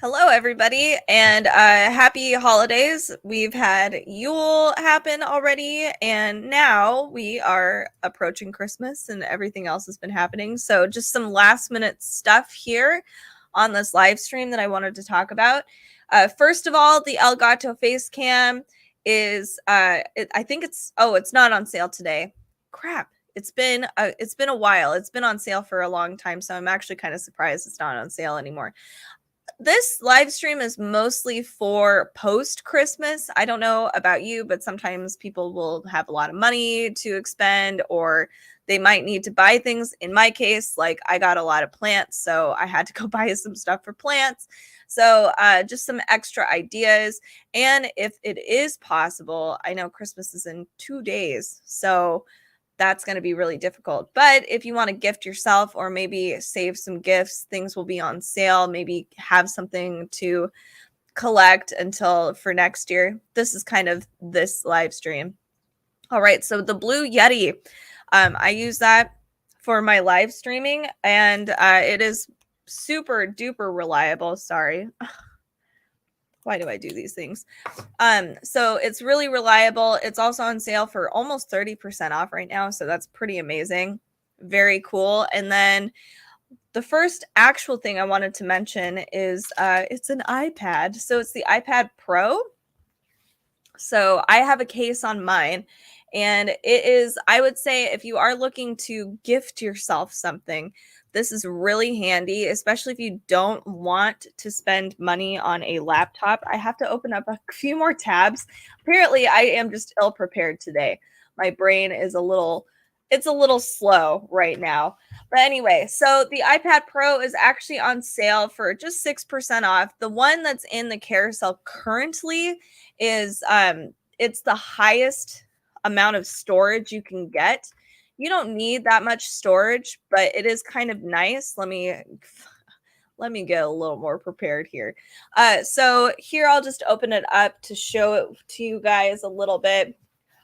Hello, everybody, and happy holidays. We've had Yule happen already, and now we are approaching Christmas, and everything else has been happening. So, just some last minute stuff here on this live stream that I wanted to talk about. First of all, the Elgato face cam is, I think it's not on sale today. Crap. It's been a while. It's been on sale for a long time, so I'm actually kind of surprised it's not on sale anymore. This live stream is mostly for post Christmas. I don't know about you, but sometimes people will have a lot of money to expend, or they might need to buy things. In my case, like I got a lot of plants, so I had to go buy some stuff for plants. So, just some extra ideas. And if it is possible, I know Christmas is in 2 days. So, that's going to be really difficult. But if you want to gift yourself or maybe save some gifts, things will be on sale. Maybe have something to collect until for next year. This is kind of this live stream. All right. So the Blue Yeti, I use that for my live streaming, and it is super duper reliable. Sorry. Why do I do these things? So it's really reliable. It's also on sale for almost 30% off right now. So that's pretty amazing. Very cool. And then the first actual thing I wanted to mention is it's an iPad. So it's the iPad Pro. So I have a case on mine, and it is, I would say, if you are looking to gift yourself something, this is really handy, especially if you don't want to spend money on a laptop. I have to open up a few more tabs. Apparently, I am just ill prepared today. My brain is it's a little slow right now. But anyway, so the iPad Pro is actually on sale for just 6% off. The one that's in the carousel currently is it's the highest amount of storage you can get. You don't need that much storage, but it is kind of nice. Let me get a little more prepared here. So here I'll just open it up to show it to you guys a little bit.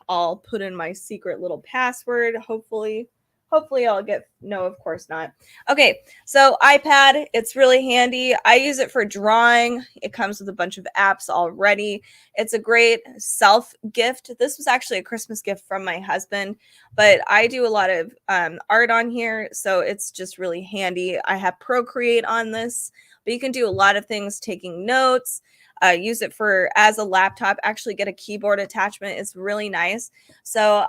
I'll put in my secret little password. Hopefully I'll get, no, of course not. Okay, so iPad, it's really handy. I use it for drawing. It comes with a bunch of apps already. It's a great self gift. This was actually a Christmas gift from my husband, but I do a lot of art on here, so it's just really handy. I have Procreate on this, but you can do a lot of things, taking notes, use it for as a laptop, actually get a keyboard attachment. It's really nice. So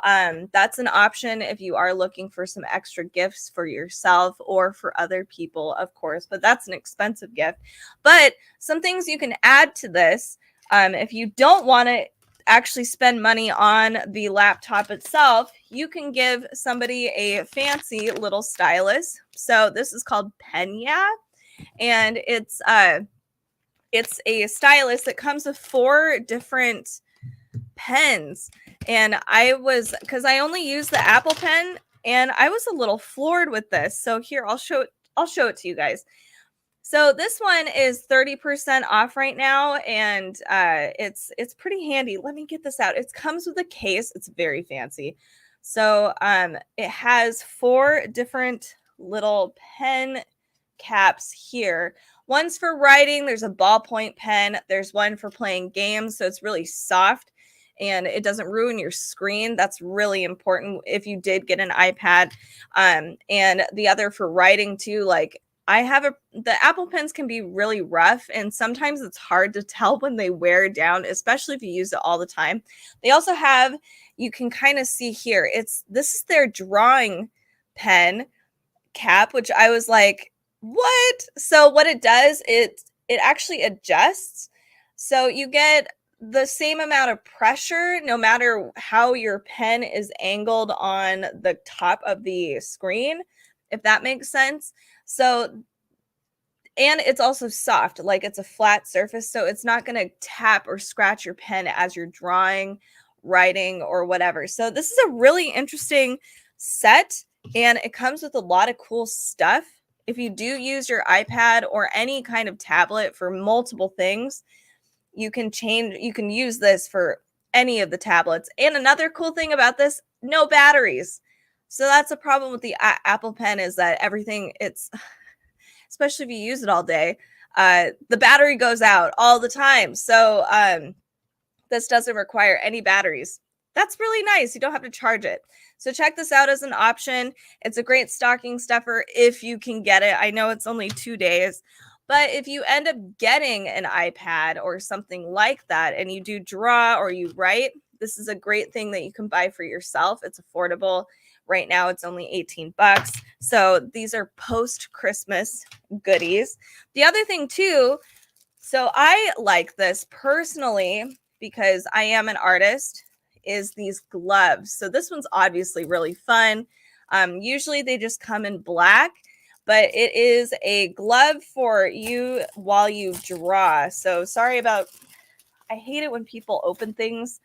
that's an option if you are looking for some extra gifts for yourself or for other people, of course, but that's an expensive gift. But some things you can add to this, if you don't want to actually spend money on the laptop itself, you can give somebody a fancy little stylus. So this is called Penya, and it's a stylus that comes with 4 different pens. And because I only use the Apple Pen, and I was a little floored with this. So here, I'll show it to you guys. So this one is 30% off right now, and it's pretty handy. Let me get this out. It comes with a case. It's very fancy. So it has 4 different little pen caps here. One's for writing. There's a ballpoint pen. There's one for playing games, so it's really soft and it doesn't ruin your screen. That's really important if you did get an iPad. And the other for writing too. Like the Apple Pens can be really rough, and sometimes it's hard to tell when they wear down, especially if you use it all the time. They also have, you can kind of see here, this is their drawing pen cap, which I was like, what? So what it does, it actually adjusts. So you get the same amount of pressure no matter how your pen is angled on the top of the screen, if that makes sense. So, and it's also soft, like it's a flat surface, so it's not going to tap or scratch your pen as you're drawing, writing, or whatever. So this is a really interesting set, and it comes with a lot of cool stuff. If you do use your iPad or any kind of tablet for multiple things, you can use this for any of the tablets. And another cool thing about this, no batteries. So that's a problem with the Apple Pen, is that everything, especially if you use it all day, the battery goes out all the time. So this doesn't require any batteries. That's really nice. You don't have to charge it. So check this out as an option. It's a great stocking stuffer if you can get it. I know it's only 2 days, but if you end up getting an iPad or something like that and you do draw or you write, this is a great thing that you can buy for yourself. It's affordable. Right now it's only 18 bucks. So these are post-Christmas goodies. The other thing too, so I like this personally because I am an artist, is these gloves. So this one's obviously really fun. Usually they just come in black, but it is a glove for you while you draw. So sorry about, I hate it when people open things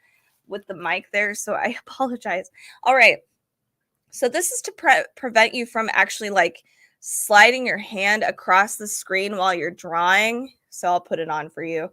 with the mic there, so I apologize. All right. So this is to prevent you from actually like sliding your hand across the screen while you're drawing. So I'll put it on for you.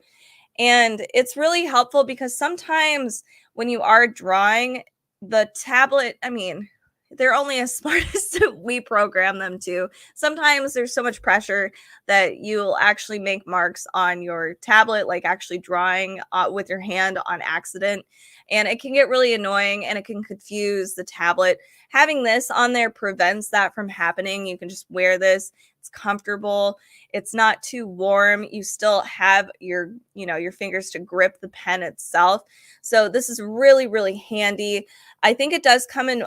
And it's really helpful because sometimes when you are drawing, the tablet, I mean, they're only as smart as we program them to. Sometimes there's so much pressure that you'll actually make marks on your tablet, like actually drawing with your hand on accident. And it can get really annoying and it can confuse the tablet. Having this on there prevents that from happening. You can just wear this. It's comfortable. It's not too warm. You still have your fingers to grip the pen itself. So this is really, really handy. I think it does come in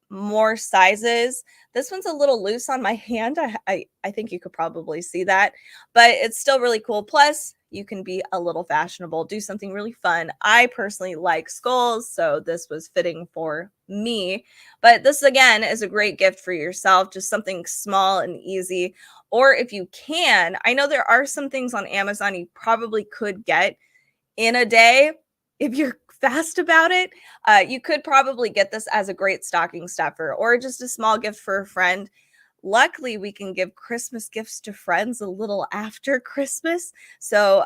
more sizes. This one's a little loose on my hand. I think you could probably see that, but it's still really cool. Plus, you can be a little fashionable, do something really fun. I personally like skulls, so this was fitting for me. But this, again, is a great gift for yourself, just something small and easy. Or if you can, I know there are some things on Amazon you probably could get in a day if you're fast about it. You could probably get this as a great stocking stuffer or just a small gift for a friend. Luckily, we can give Christmas gifts to friends a little after Christmas. So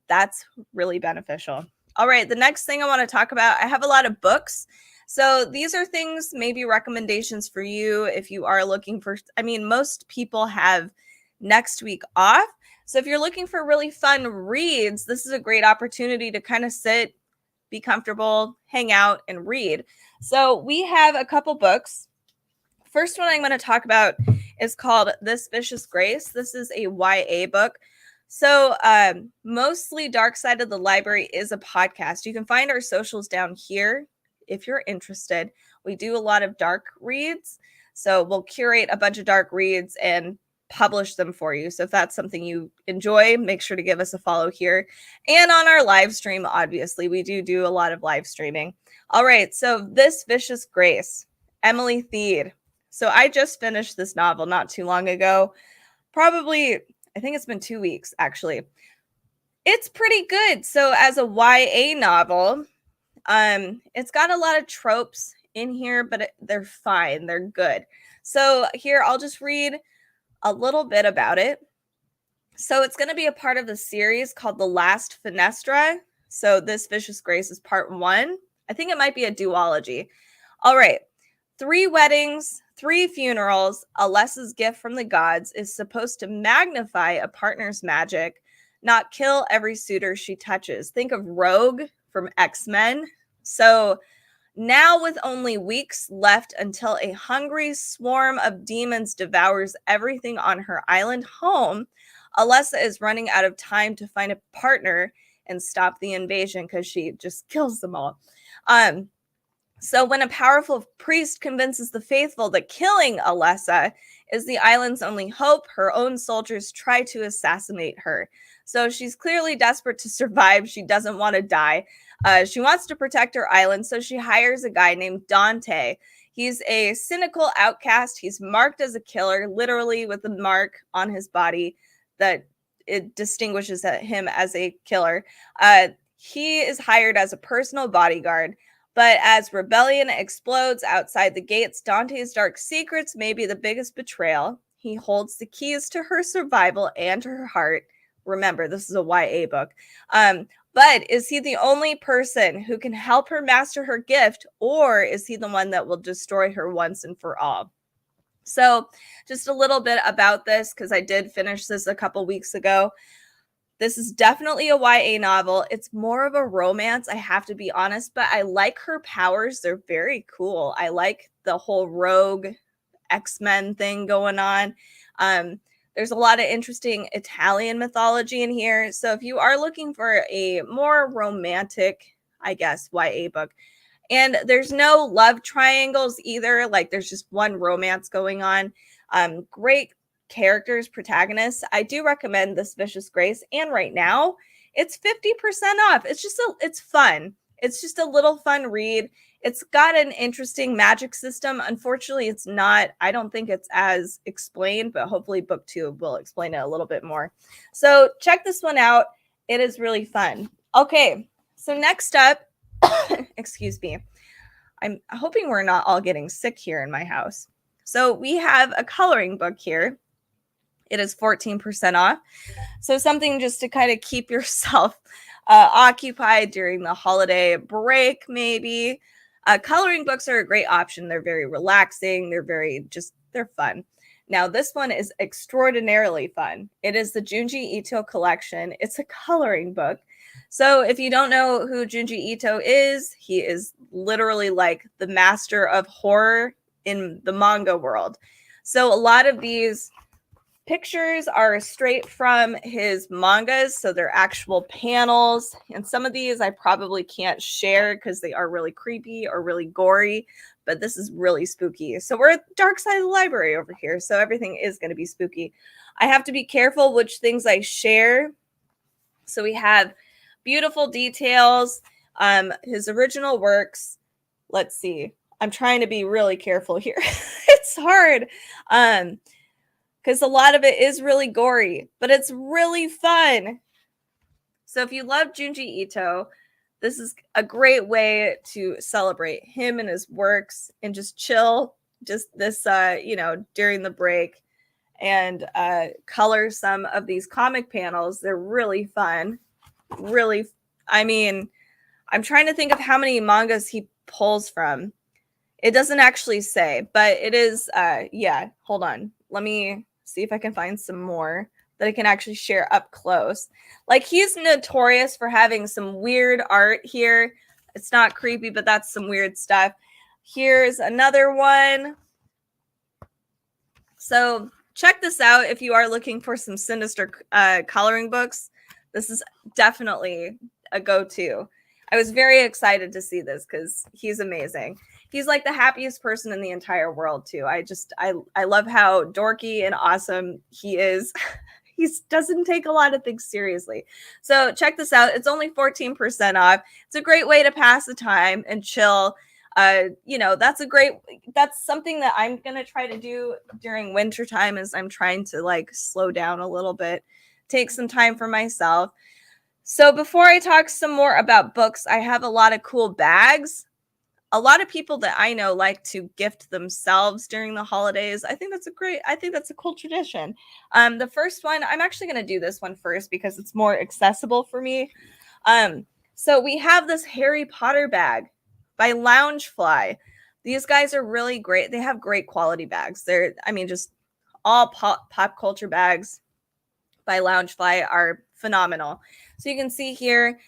that's really beneficial. All right, the next thing I want to talk about, I have a lot of books. So these are things, maybe recommendations for you if you are looking for, I mean, most people have next week off. So if you're looking for really fun reads, this is a great opportunity to kind of sit, be comfortable, hang out, and read. So we have a couple books. First one I'm going to talk about is called This Vicious Grace. This is a YA book. So mostly Dark Side of the Library is a podcast. You can find our socials down here if you're interested. We do a lot of dark reads. So we'll curate a bunch of dark reads and publish them for you. So if that's something you enjoy, make sure to give us a follow here. And on our live stream, obviously, we do a lot of live streaming. All right. So This Vicious Grace, Emily Thede. So I just finished this novel not too long ago. Probably, I think it's been 2 weeks, actually. It's pretty good. So as a YA novel, it's got a lot of tropes in here, but they're fine. They're good. So here, I'll just read a little bit about it. So it's going to be a part of the series called The Last Fenestra. So This Vicious Grace is part 1. I think it might be a duology. All right. 3 weddings, 3 funerals. Alessa's gift from the gods is supposed to magnify a partner's magic, not kill every suitor she touches. Think of Rogue from X-Men. So now, with only weeks left until a hungry swarm of demons devours everything on her island home, Alessa is running out of time to find a partner and stop the invasion because she just kills them all. So when a powerful priest convinces the faithful that killing Alessa is the island's only hope, her own soldiers try to assassinate her. So she's clearly desperate to survive. She doesn't want to die. She wants to protect her island, so she hires a guy named Dante. He's a cynical outcast. He's marked as a killer, literally with a mark on his body that it distinguishes him as a killer. He is hired as a personal bodyguard. But as rebellion explodes outside the gates, Dante's dark secrets may be the biggest betrayal. He holds the keys to her survival and her heart. Remember, this is a YA book. But is he the only person who can help her master her gift, or is he the one that will destroy her once and for all? So just a little bit about this, because I did finish this a couple weeks ago. This is definitely a YA novel. It's more of a romance, I have to be honest, but I like her powers. They're very cool. I like the whole rogue X-Men thing going on. There's a lot of interesting Italian mythology in here. So if you are looking for a more romantic, I guess, YA book, and there's no love triangles either, like there's just one romance going on. Great characters, protagonists. I do recommend This Vicious Grace, and right now it's 50% off. It's fun. It's just a little fun read. It's got an interesting magic system. Unfortunately, it's not, I don't think it's as explained, but hopefully book 2 will explain it a little bit more. So check this one out. It is really fun. Okay, so next up, excuse me, I'm hoping we're not all getting sick here in my house. So we have a coloring book here. It is 14% off. So something just to kind of keep yourself occupied during the holiday break, maybe. Coloring books are a great option. They're very relaxing. They're fun. Now, this one is extraordinarily fun. It is the Junji Ito collection. It's a coloring book. So if you don't know who Junji Ito is, he is literally like the master of horror in the manga world. So a lot of these pictures are straight from his mangas, so they're actual panels. And some of these I probably can't share because they are really creepy or really gory, but this is really spooky. So we're at the dark side of the library over here, so everything is going to be spooky. I have to be careful which things I share. So we have beautiful details, his original works. Let's see. I'm trying to be really careful here. It's hard. Because a lot of it is really gory, but it's really fun. So if you love Junji Ito, this is a great way to celebrate him and his works and just chill just this, during the break, and color some of these comic panels. They're really fun. Really, I'm trying to think of how many mangas he pulls from. It doesn't actually say, but it is, hold on. Let me see if I can find some more that I can actually share up close. Like, he's notorious for having some weird art here. It's not creepy, but that's some weird stuff. Here's another one. So check this out if you are looking for some sinister coloring books. This is definitely a go-to. I was very excited to see this because he's amazing. He's like the happiest person in the entire world too. I love how dorky and awesome he is. He doesn't take a lot of things seriously. So check this out. It's only 14% off. It's a great way to pass the time and chill. That's something that I'm going to try to do during winter time, is I'm trying to like slow down a little bit, take some time for myself. So before I talk some more about books, I have a lot of cool bags. A lot of people that I know like to gift themselves during the holidays. I think that's a cool tradition. The first one, I'm actually going to do this one first because it's more accessible for me. So we have this Harry Potter bag by Loungefly. These guys are really great. They have great quality bags. Just all pop culture bags by Loungefly are phenomenal. So you can see here,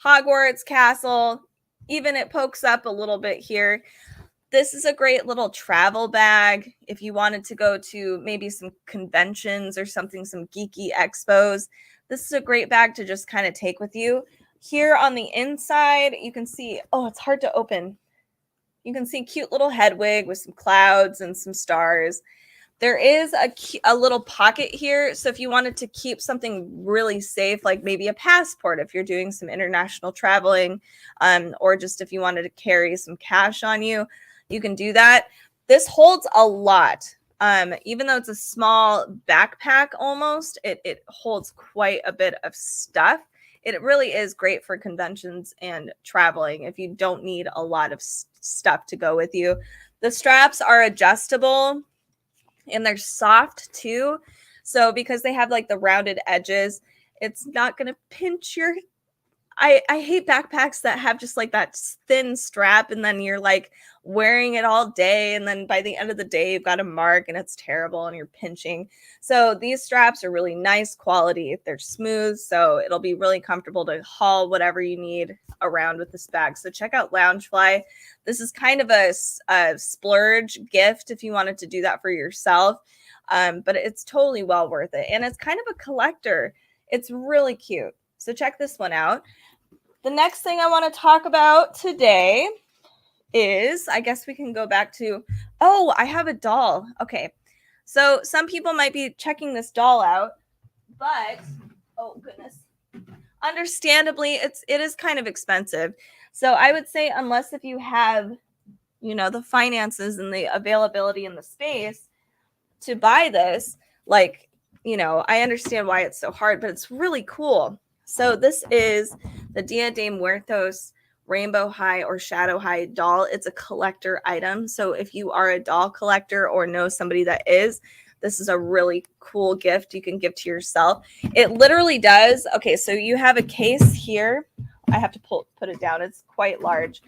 Hogwarts Castle. Even it pokes up a little bit here. This is a great little travel bag if you wanted to go to maybe some conventions or something, some geeky expos. This is a great bag to just kind of take with you. Here on the inside, you can see, it's hard to open. You can see cute little Hedwig with some clouds and some stars. There is a little pocket here. So if you wanted to keep something really safe, like maybe a passport, if you're doing some international traveling, or just if you wanted to carry some cash on you, you can do that. This holds a lot. Even though it's a small backpack almost, it holds quite a bit of stuff. It really is great for conventions and traveling if you don't need a lot of stuff to go with you. The straps are adjustable. And they're soft too. So because they have like the rounded edges, it's not going to pinch your... I hate backpacks that have just like that thin strap and then you're like wearing it all day, and then by the end of the day you've got a mark and it's terrible and you're pinching. So these straps are really nice quality. They're smooth, so it'll be really comfortable to haul whatever you need around with this bag. So check out Loungefly. This is kind of a splurge gift if you wanted to do that for yourself, but it's totally well worth it. And it's kind of a collector. It's really cute. So check this one out. The next thing I want to talk about today is, I guess we can go back to, oh, I have a doll. Okay. So some people might be checking this doll out, but, oh goodness, understandably, it is kind of expensive. So I would say, unless if you have, the finances and the availability and the space to buy this, like, I understand why it's so hard, but it's really cool. So this is the Dia de Muertos Rainbow High or Shadow High doll. It's a collector item. So if you are a doll collector or know somebody that is, this is a really cool gift you can give to yourself. It literally does. Okay, so you have a case here. I have to put it down. It's quite large.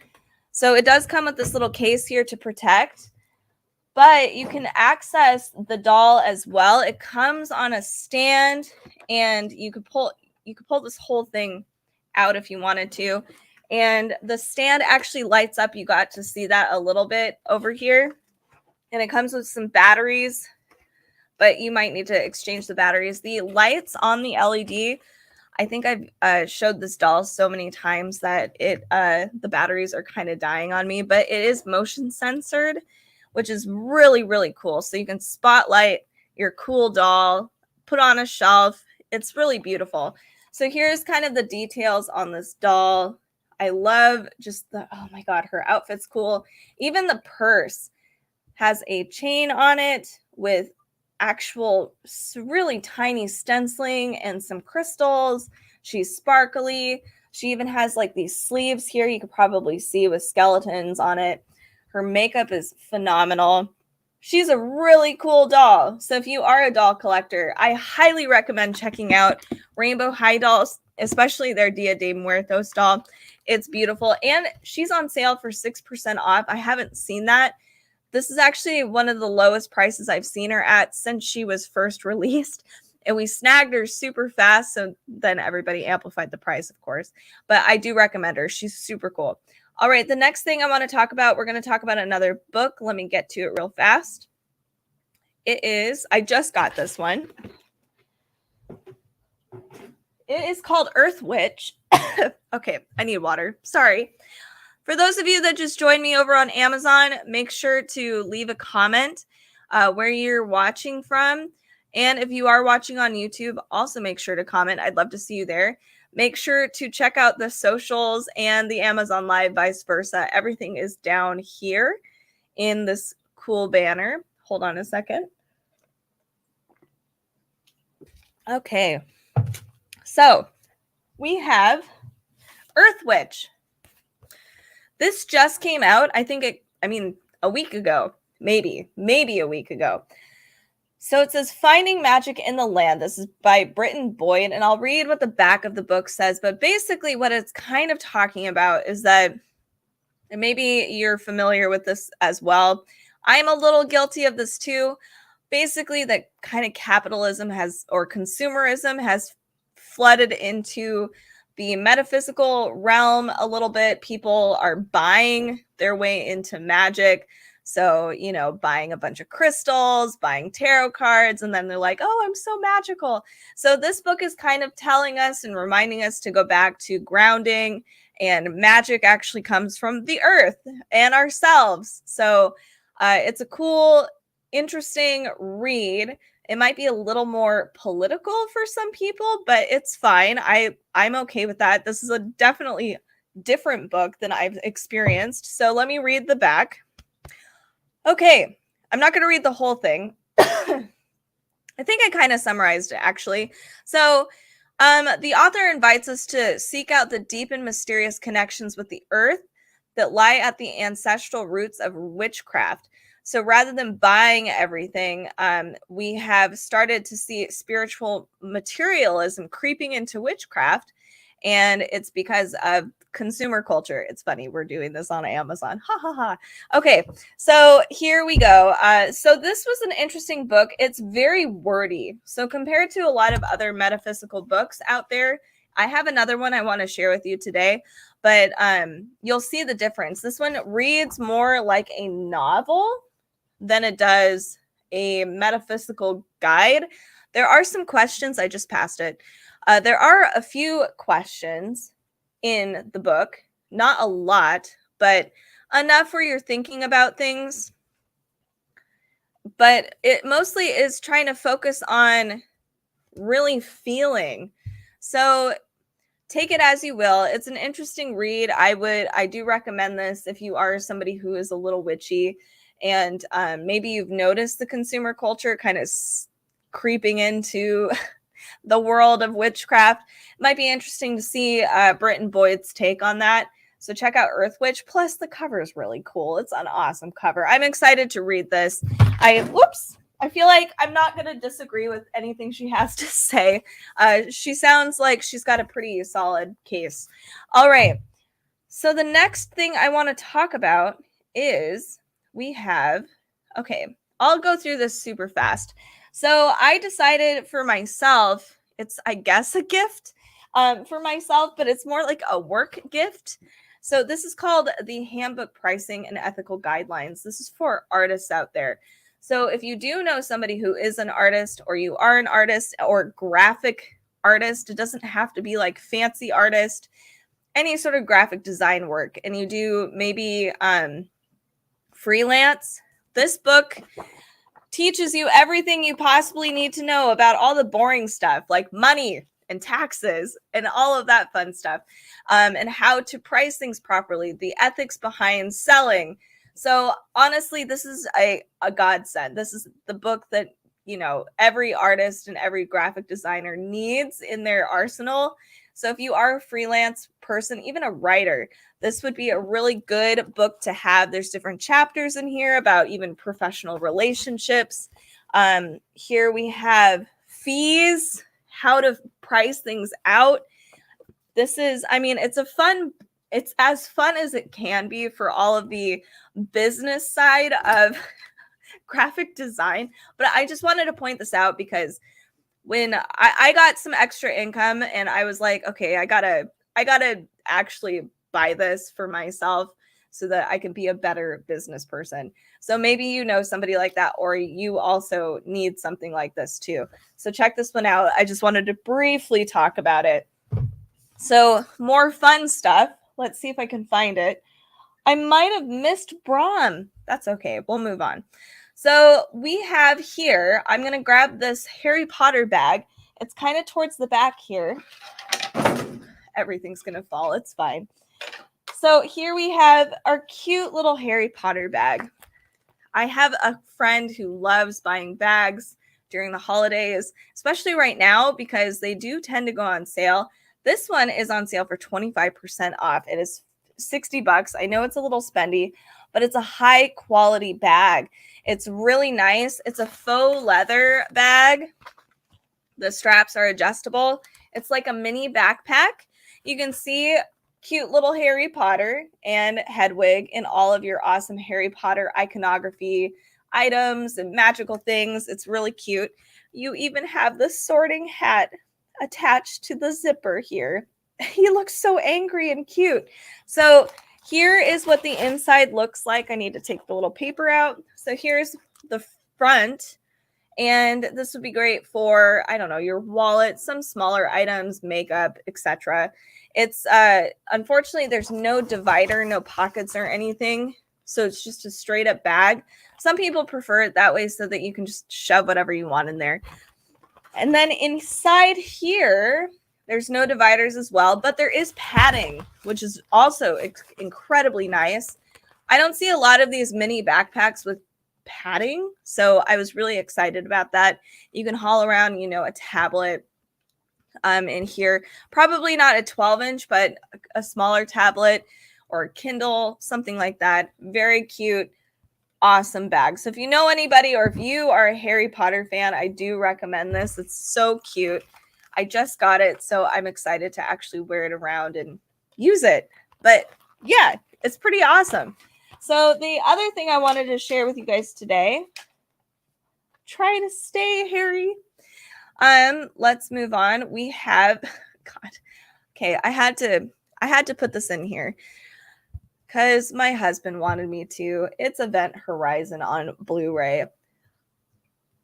So it does come with this little case here to protect, but you can access the doll as well. It comes on a stand, and you could pull this whole thing out if you wanted to. And the stand actually lights up. You got to see that a little bit over here. And it comes with some batteries, but you might need to exchange the batteries. The lights on the LED, I think I've showed this doll so many times that the batteries are kind of dying on me, but it is motion censored, which is really, really cool. So you can spotlight your cool doll, put on a shelf. It's really beautiful. So here's kind of the details on this doll. I love just oh my God, her outfit's cool. Even the purse has a chain on it with actual really tiny stenciling and some crystals. She's sparkly. She even has like these sleeves here you could probably see with skeletons on it. Her makeup is phenomenal. She's a really cool doll. So if you are a doll collector, I highly recommend checking out Rainbow High dolls, especially their Dia de Muertos doll. It's beautiful. And she's on sale for 6% off. I haven't seen that. This is actually one of the lowest prices I've seen her at since she was first released. And we snagged her super fast. So then everybody amplified the price, of course. But I do recommend her. She's super cool. All right, the next thing I want to talk about, we're going to talk about another book. Let me get to it real fast. It is, I just got this one. It is called Earth Witch. Okay, I need water. Sorry. For those of you that just joined me over on Amazon, make sure to leave a comment where you're watching from. And if you are watching on YouTube, also make sure to comment. I'd love to see you there. Make sure to check out the socials and the Amazon Live, vice versa. Everything is down here in this cool banner. Hold on a second. Okay. So we have Earth Witch. This just came out, I think a week ago, maybe a week ago. So it says Finding Magic in the Land. This is by Britton Boyd, and I'll read what the back of the book says. But basically what it's kind of talking about is that, and maybe you're familiar with this as well, I'm a little guilty of this too. Basically, that kind of capitalism or consumerism has flooded into the metaphysical realm a little bit. People are buying their way into magic. So, buying a bunch of crystals, buying tarot cards, and then they're like, oh, I'm so magical. So this book is kind of telling us and reminding us to go back to grounding, and magic actually comes from the earth and ourselves. So it's a cool, interesting read. It might be a little more political for some people, but it's fine. I'm okay with that. This is a definitely different book than I've experienced. So let me read the back. Okay, I'm not going to read the whole thing. I think I kind of summarized it, actually. So the author invites us to seek out the deep and mysterious connections with the earth that lie at the ancestral roots of witchcraft. So rather than buying everything, we have started to see spiritual materialism creeping into witchcraft. And it's because of consumer culture. It's funny, we're doing this on Amazon. Ha ha ha. Okay, so here we go. So this was an interesting book. It's very wordy. So compared to a lot of other metaphysical books out there, I have another one I want to share with you today, but you'll see the difference. This one reads more like a novel than it does a metaphysical guide. There are some questions. I just passed it. There are a few questions in the book, not a lot, but enough where you're thinking about things. But it mostly is trying to focus on really feeling. So take it as you will. It's an interesting read. I do recommend this if you are somebody who is a little witchy and maybe you've noticed the consumer culture kind of creeping into the world of witchcraft. It might be interesting to see Britton Boyd's take on that. So check out Earth Witch. Plus, the cover is really cool. It's an awesome cover. I'm excited to read this. I feel like I'm not going to disagree with anything she has to say. She sounds like she's got a pretty solid case. All right. So the next thing I want to talk about is I'll go through this super fast. So I decided for myself, it's, I guess, a gift for myself, but it's more like a work gift. So this is called the Handbook Pricing and Ethical Guidelines. This is for artists out there. So if you do know somebody who is an artist, or you are an artist or graphic artist, it doesn't have to be like fancy artist, any sort of graphic design work, and you do maybe freelance, this book teaches you everything you possibly need to know about all the boring stuff like money and taxes and all of that fun stuff, and how to price things properly, the ethics behind selling. So honestly, this is a godsend. This is the book that, you know, every artist and every graphic designer needs in their arsenal. So if you are a freelance person, even a writer, this would be a really good book to have. There's different chapters in here about even professional relationships. Here we have fees, how to price things out. This is, I mean, it's as fun as it can be for all of the business side of graphic design. But I just wanted to point this out because when I got some extra income and I was like, okay, I gotta actually buy this for myself so that I can be a better business person. So maybe you know somebody like that, or you also need something like this too. So check this one out. I just wanted to briefly talk about it. So more fun stuff. Let's see if I can find it. I might have missed Brahm. That's okay. We'll move on. So we have here, I'm going to grab this Harry Potter bag. It's kind of towards the back here. Everything's going to fall. It's fine. So here we have our cute little Harry Potter bag. I have a friend who loves buying bags during the holidays, especially right now because they do tend to go on sale. This one is on sale for 25% off. It is $60. I know it's a little spendy, but it's a high quality bag. It's really nice. It's a faux leather bag. The straps are adjustable. It's like a mini backpack. You can see cute little Harry Potter and Hedwig and all of your awesome Harry Potter iconography items and magical things. It's really cute. You even have the sorting hat attached to the zipper here. He looks so angry and cute. So here is what the inside looks like. I need to take the little paper out. So here's the front. And this would be great for, I don't know, your wallet, some smaller items, makeup, etc. It's unfortunately there's no divider, no pockets or anything. So it's just a straight up bag. Some people prefer it that way so that you can just shove whatever you want in there. And then inside here, there's no dividers as well, but there is padding, which is also incredibly nice. I don't see a lot of these mini backpacks with padding, so I was really excited about that. You can haul around, you know, a tablet in here. Probably not a 12-inch, but a smaller tablet or Kindle, something like that. Very cute. Awesome bag. So if you know anybody or if you are a Harry Potter fan, I do recommend this. It's so cute. I just got it, so I'm excited to actually wear it around and use it. But yeah, it's pretty awesome. So the other thing I wanted to share with you guys today, try to stay, Harry. Let's move on. We have God. Okay, I had to put this in here because my husband wanted me to. It's Event Horizon on Blu-ray.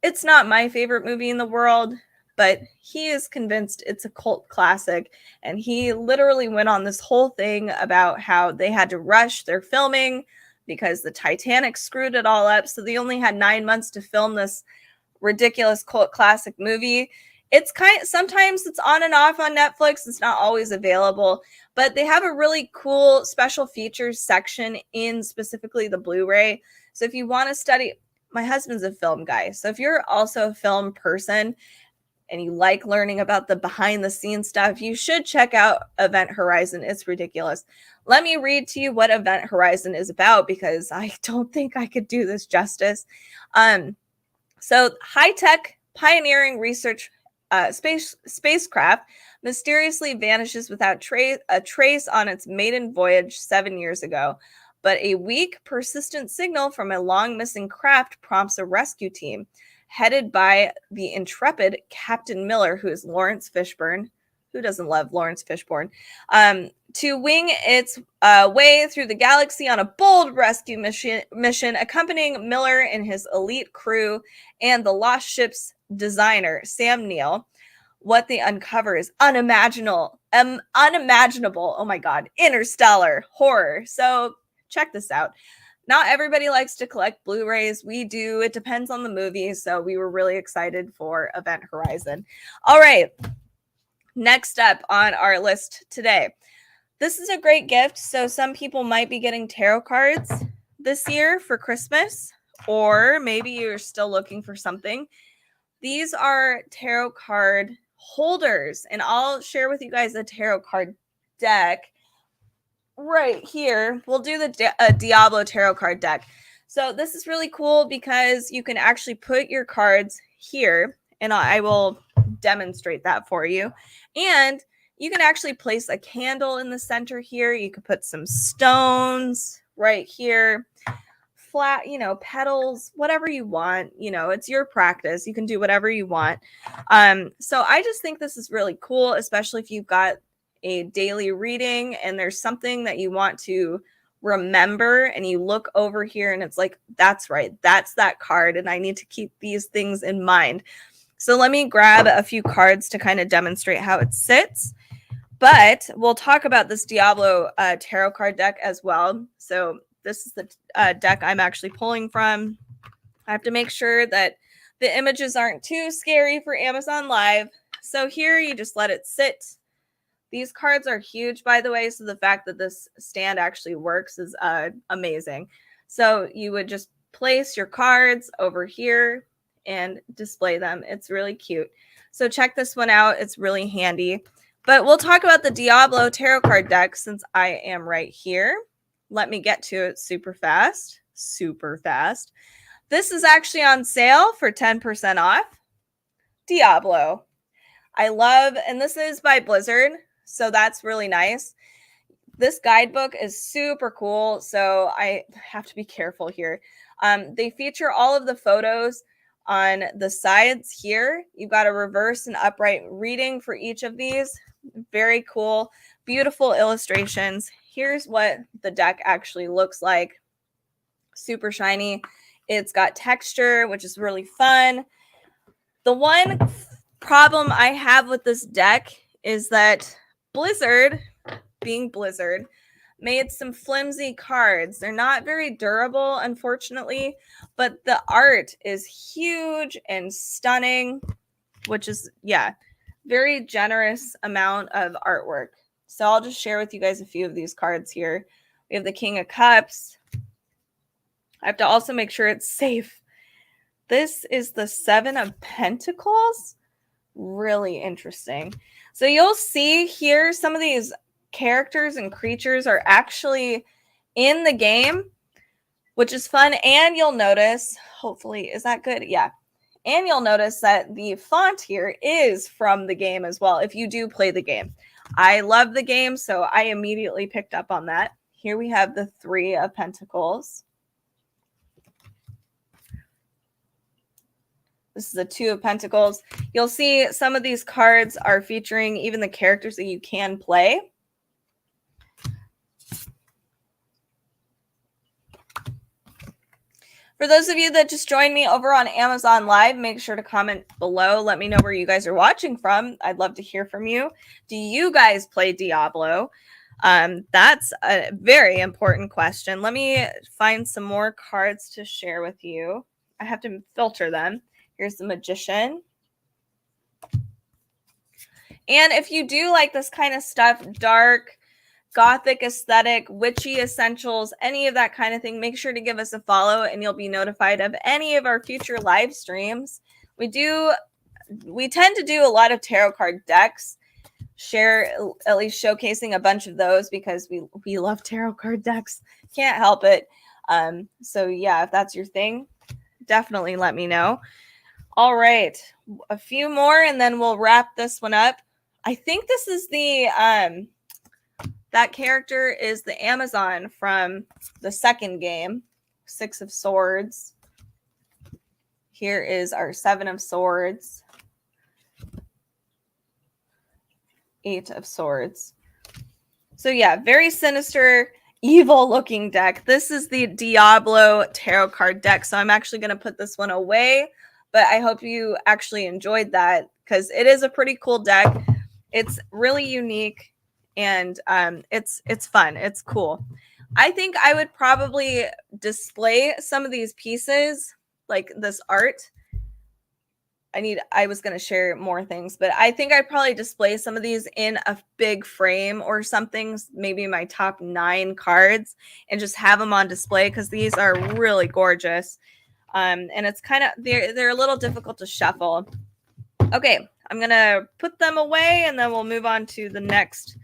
It's not my favorite movie in the world, but he is convinced it's a cult classic. And he literally went on this whole thing about how they had to rush their filming because the Titanic screwed it all up. So they only had 9 months to film this ridiculous cult classic movie. It's sometimes it's on and off on Netflix. It's not always available, but they have a really cool special features section in specifically the Blu-ray. So if you want to study, my husband's a film guy. So if you're also a film person and you like learning about the behind the scenes stuff, you should check out Event Horizon. It's ridiculous. Let me read to you what Event Horizon is about because I don't think I could do this justice. So high-tech pioneering research spacecraft mysteriously vanishes without a trace on its maiden voyage 7 years ago. But a weak, persistent signal from a long-missing craft prompts a rescue team headed by the intrepid Captain Miller, who is Lawrence Fishburne. Who doesn't love Lawrence Fishburne? To wing its way through the galaxy on a bold rescue mission, accompanying Miller and his elite crew and the lost ship's designer, Sam Neill. What they uncover is unimaginable. Oh my God, interstellar horror. So check this out. Not everybody likes to collect Blu-rays. We do. It depends on the movie. So we were really excited for Event Horizon. All right. Next up on our list today. This is a great gift. So some people might be getting tarot cards this year for Christmas, or maybe you're still looking for something. These are tarot card holders, and I'll share with you guys a tarot card deck right here. We'll do the Diablo tarot card deck. So this is really cool because you can actually put your cards here, and I will demonstrate that for you. And you can actually place a candle in the center here. You could put some stones right here, flat, petals, whatever you want. It's your practice. You can do whatever you want. So I just think this is really cool, especially if you've got a daily reading and there's something that you want to remember and you look over here and it's like, that's right, that's that card, and I need to keep these things in mind. So let me grab a few cards to kind of demonstrate how it sits. But we'll talk about this Diablo tarot card deck as well. So this is the deck I'm actually pulling from. I have to make sure that the images aren't too scary for Amazon Live. So here you just let it sit. These cards are huge, by the way, so the fact that this stand actually works is amazing. So you would just place your cards over here and display them. It's really cute. So check this one out. It's really handy. But we'll talk about the Diablo tarot card deck since I am right here. Let me get to it super fast. Super fast. This is actually on sale for 10% off. Diablo. I love, and this is by Blizzard, so that's really nice. This guidebook is super cool, so I have to be careful here. They feature all of the photos on the sides here. You've got a reverse and upright reading for each of these. Very cool, beautiful illustrations. Here's what the deck actually looks like. Super shiny. It's got texture, which is really fun. The one problem I have with this deck is that Blizzard, being Blizzard, made some flimsy cards. They're not very durable, unfortunately, but the art is huge and stunning, which is, very generous amount of artwork. So I'll just share with you guys a few of these cards here. We have the King of Cups. I have to also make sure it's safe. This is the Seven of Pentacles. Really interesting. So you'll see here some of these characters and creatures are actually in the game, which is fun. And you'll notice, hopefully, is that good? Yeah. And you'll notice that the font here is from the game as well, if you do play the game. I love the game, so I immediately picked up on that. Here we have the Three of Pentacles. This is a Two of Pentacles. You'll see some of these cards are featuring even the characters that you can play. For those of you that just joined me over on Amazon Live, make sure to comment below. Let me know where you guys are watching from. I'd love to hear from you. Do you guys play Diablo? That's a very important question. Let me find some more cards to share with you. I have to filter them. Here's the Magician. And if you do like this kind of stuff, dark, gothic aesthetic, witchy essentials, any of that kind of thing, make sure to give us a follow and you'll be notified of any of our future live streams. We tend to do a lot of tarot card decks, at least showcasing a bunch of those because we love tarot card decks. Can't help it. So yeah, if that's your thing, definitely let me know. All right, a few more and then we'll wrap this one up. I think this is the that character is the Amazon from the second game, Six of Swords. Here is our Seven of Swords, Eight of Swords. So yeah, very sinister, evil looking deck. This is the Diablo tarot card deck. So I'm actually going to put this one away, but I hope you actually enjoyed that because it is a pretty cool deck. It's really unique. And it's fun. It's cool. I think I would probably display some of these pieces, like this art. I was going to share more things, but I think I'd probably display some of these in a big frame or something, maybe my top 9 cards, and just have them on display because these are really gorgeous. And it's kind of, they're a little difficult to shuffle. Okay, I'm going to put them away and then we'll move on to the next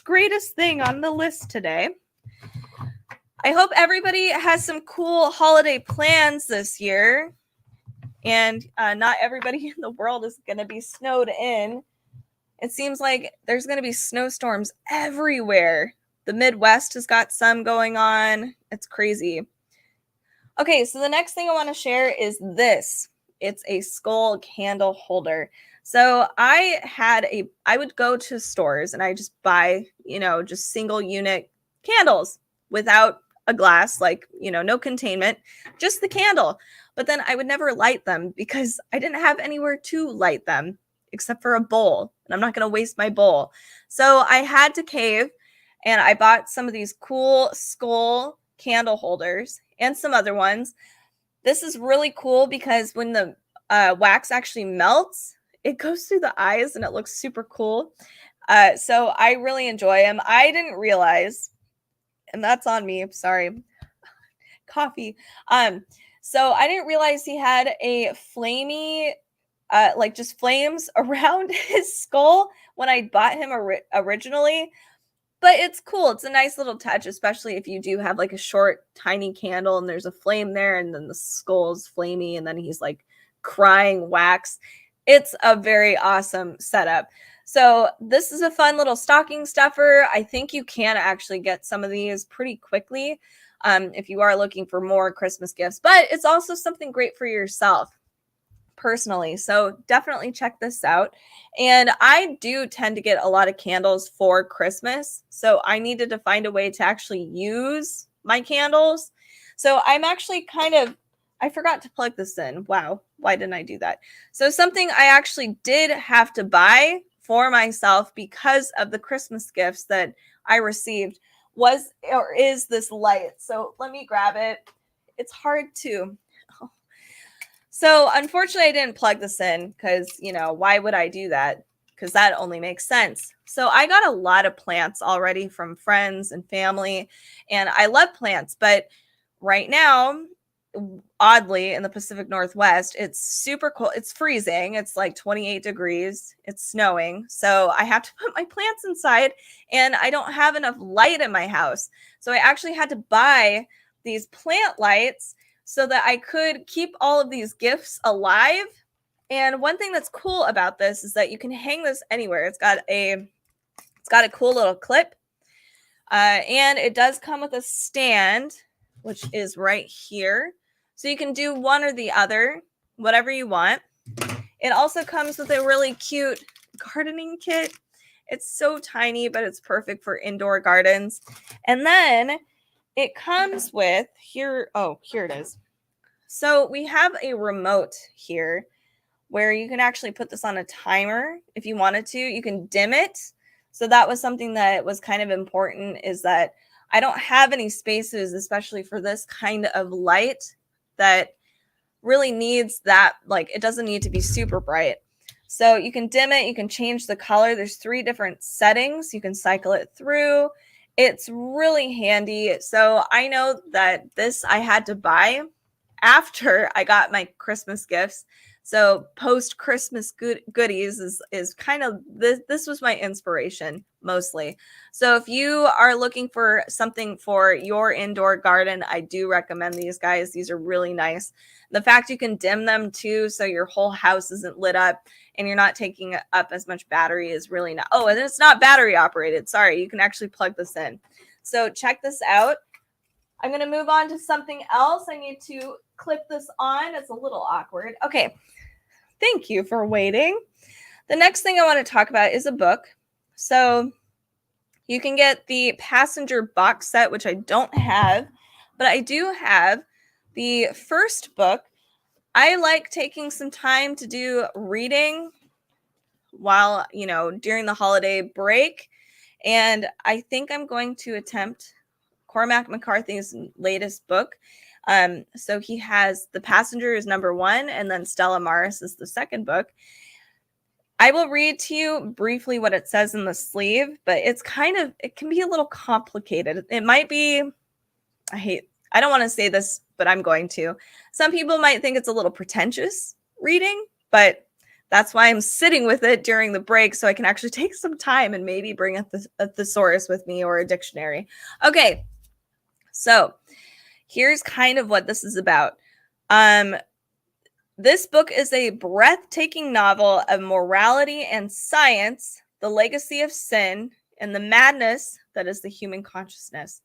greatest thing on the list today. I hope everybody has some cool holiday plans this year. And not everybody in the world is going to be snowed in. It seems like there's going to be snowstorms everywhere. The Midwest has got some going on. It's crazy. Okay, so the next thing I want to share is this. It's a skull candle holder. So I would go to stores and I just buy, just single unit candles without a glass, like, no containment, just the candle. But then I would never light them because I didn't have anywhere to light them except for a bowl. And I'm not going to waste my bowl. So I had to cave and I bought some of these cool skull candle holders and some other ones. This is really cool because when the wax actually melts, it goes through the eyes and it looks super cool. So I really enjoy them. I didn't realize, and that's on me, sorry, coffee. So I didn't realize he had a flamey, like just flames around his skull when I bought him originally. But it's cool. It's a nice little touch, especially if you do have like a short, tiny candle and there's a flame there and then the skull's flamey and then he's like crying wax. It's a very awesome setup. So this is a fun little stocking stuffer. I think you can actually get some of these pretty quickly if you are looking for more Christmas gifts, but it's also something great for yourself personally. So definitely check this out. And I do tend to get a lot of candles for Christmas. So I needed to find a way to actually use my candles. So I'm actually I forgot to plug this in. Wow. Why didn't I do that? So something I actually did have to buy for myself because of the Christmas gifts that I received is this light. So let me grab it. It's hard to. So unfortunately, I didn't plug this in because, why would I do that? Because that only makes sense. So I got a lot of plants already from friends and family, and I love plants. But right now, oddly, in the Pacific Northwest, it's super cold. It's freezing. It's like 28 degrees. It's snowing. So I have to put my plants inside, and I don't have enough light in my house. So I actually had to buy these plant lights so that I could keep all of these gifts alive. And one thing that's cool about this is that you can hang this anywhere. It's got a cool little clip. And it does come with a stand, which is right here. So you can do one or the other, whatever you want. It also comes with a really cute gardening kit. It's so tiny, but it's perfect for indoor gardens. And then it comes with here. Oh, here it is. So we have a remote here where you can actually put this on a timer if you wanted to. You can dim it. So that was something that was kind of important, is that I don't have any spaces, especially for this kind of light, that really needs that, like, it doesn't need to be super bright. So you can dim it, you can change the color. There's 3 different settings. You can cycle it through. It's really handy. So I know that this I had to buy after I got my Christmas gifts. So post Christmas goodies is kind of this was my inspiration mostly. So if you are looking for something for your indoor garden, I do recommend these guys. These are really nice. The fact you can dim them too, so your whole house isn't lit up and you're not taking up as much battery, is really not. Oh, and it's not battery operated. Sorry, you can actually plug this in. So check this out. I'm going to move on to something else. I need to clip this on. It's a little awkward. Okay. Thank you for waiting. The next thing I want to talk about is a book. So you can get the Passenger box set, which I don't have, but I do have the first book. I like taking some time to do reading while, during the holiday break. And I think I'm going to attempt Cormac McCarthy's latest book. So he has The Passenger is number 1, and then Stella Maris is the second book. I will read to you briefly what it says in the sleeve, but it can be a little complicated. It might be, I don't want to say this, but I'm going to. Some people might think it's a little pretentious reading, but that's why I'm sitting with it during the break, so I can actually take some time and maybe bring a thesaurus with me or a dictionary. Okay, so here's kind of what this is about. This book is a breathtaking novel of morality and science, the legacy of sin, and the madness that is the human consciousness.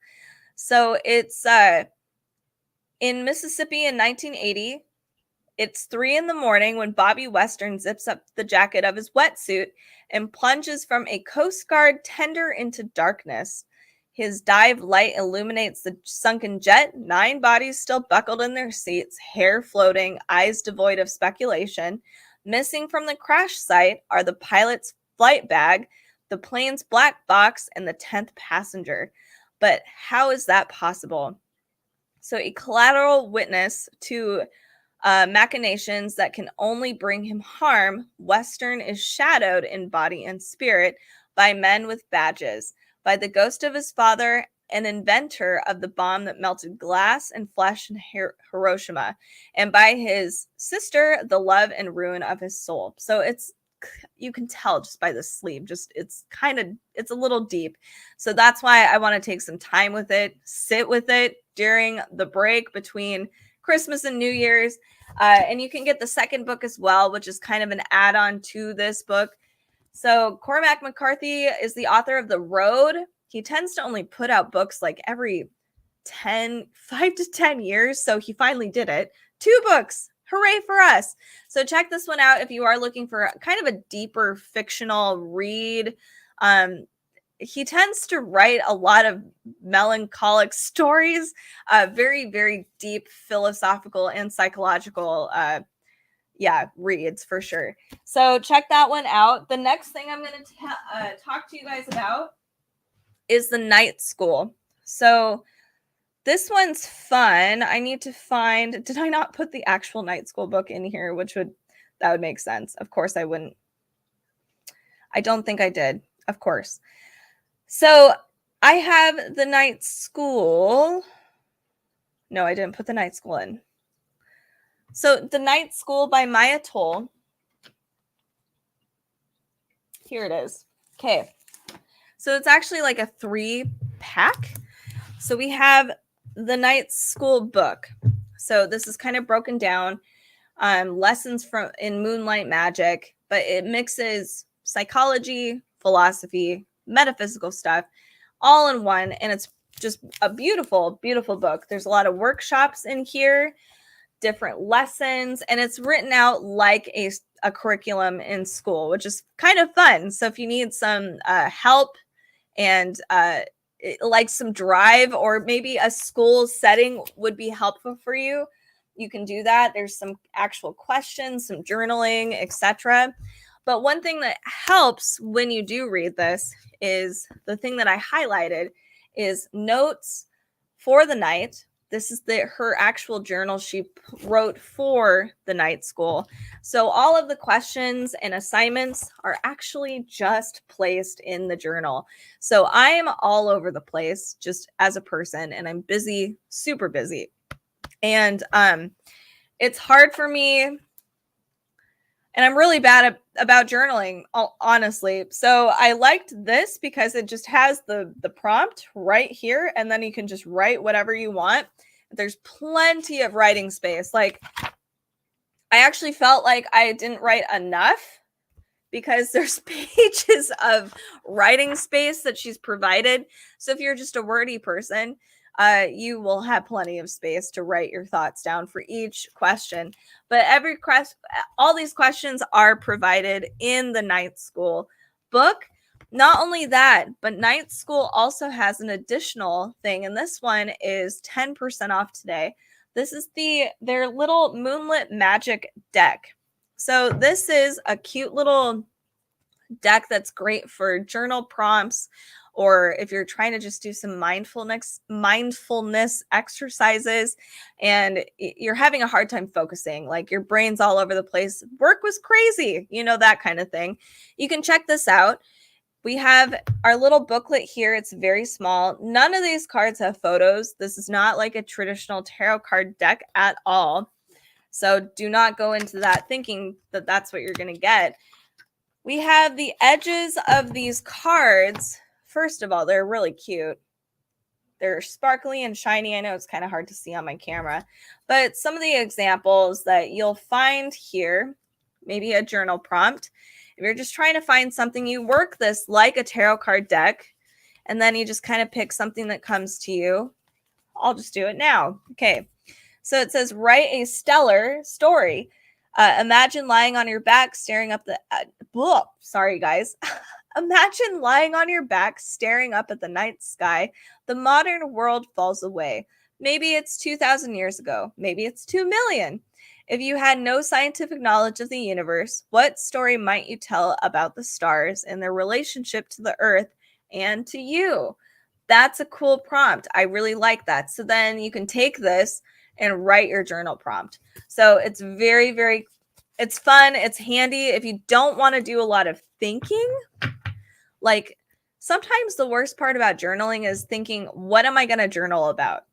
So it's in Mississippi in 1980. It's 3 a.m. when Bobby Western zips up the jacket of his wetsuit and plunges from a Coast Guard tender into darkness. His dive light illuminates the sunken jet, 9 bodies still buckled in their seats, hair floating, eyes devoid of speculation. Missing from the crash site are the pilot's flight bag, the plane's black box, and the 10th passenger. But how is that possible? So a collateral witness to machinations that can only bring him harm, Western is shadowed in body and spirit by men with badges, by the ghost of his father, an inventor of the bomb that melted glass and flesh in Hiroshima, and by his sister, the love and ruin of his soul. So you can tell just by the sleeve, it's a little deep. So that's why I want to take some time with it, sit with it during the break between Christmas and New Year's. And you can get the second book as well, which is kind of an add-on to this book. So Cormac McCarthy is the author of The Road. He tends to only put out books like every 5 to 10 years. So he finally did it. 2 books. Hooray for us. So check this one out if you are looking for kind of a deeper fictional read. He tends to write a lot of melancholic stories, very, very deep philosophical and psychological reads for sure. So check that one out. The next thing I'm going to talk to you guys about is The Night School. So this one's fun. I need to find, did I not put the actual Night School book in here, that would make sense. Of course I wouldn't. I don't think I did. Of course. So I have The Night School. No, I didn't put The Night School in. So The Night School by Maya Toll. Here it is. Okay. So it's actually like a 3-pack. So we have The Night School book. So this is kind of broken down, lessons from in Moonlight Magic, but it mixes psychology, philosophy, metaphysical stuff all in one. And it's just a beautiful, beautiful book. There's a lot of workshops in here, different lessons, and it's written out like a curriculum in school, which is kind of fun. So if you need some help and like some drive, or maybe a school setting would be helpful for you, you can do that. There's some actual questions, some journaling, etc. But one thing that helps when you do read this is the thing that I highlighted is notes for the night. This is her actual journal she wrote for the night school. So all of the questions and assignments are actually just placed in the journal. So I'm all over the place just as a person, and I'm busy, super busy. And it's hard for me, and I'm really bad about journaling, honestly. So I liked this because it just has the prompt right here, and then you can just write whatever you want. There's plenty of writing space. Like, I actually felt like I didn't write enough because there's pages of writing space that she's provided. So if you're just a wordy person, you will have plenty of space to write your thoughts down for each question. But all these questions are provided in the Night School book. Not only that, but Night School also has an additional thing, and this one is 10% off today. This is their little Moonlit Magic deck. So this is a cute little deck that's great for journal prompts, or if you're trying to just do some mindfulness exercises and you're having a hard time focusing, like your brain's all over the place, work was crazy, that kind of thing. You can check this out. We have our little booklet here. It's very small. None of these cards have photos. This is not like a traditional tarot card deck at all. So do not go into that thinking that that's what you're going to get. We have the edges of these cards. First of all, they're really cute. They're sparkly and shiny. I know it's kind of hard to see on my camera, but some of the examples that you'll find here, maybe a journal prompt. If you're just trying to find something, you work this like a tarot card deck, and then you just kind of pick something that comes to you. I'll just do it now. Okay. So it says, write a stellar story. Imagine lying on your back, staring up the... sorry, guys. Imagine lying on your back, staring up at the night sky. The modern world falls away. Maybe it's 2,000 years ago. Maybe it's 2 million. If you had no scientific knowledge of the universe, what story might you tell about the stars and their relationship to the earth and to you? That's a cool prompt. I really like that. So then you can take this and write your journal prompt. So it's very, very, it's fun. It's handy. If you don't want to do a lot of thinking, like sometimes the worst part about journaling is thinking, what am I going to journal about?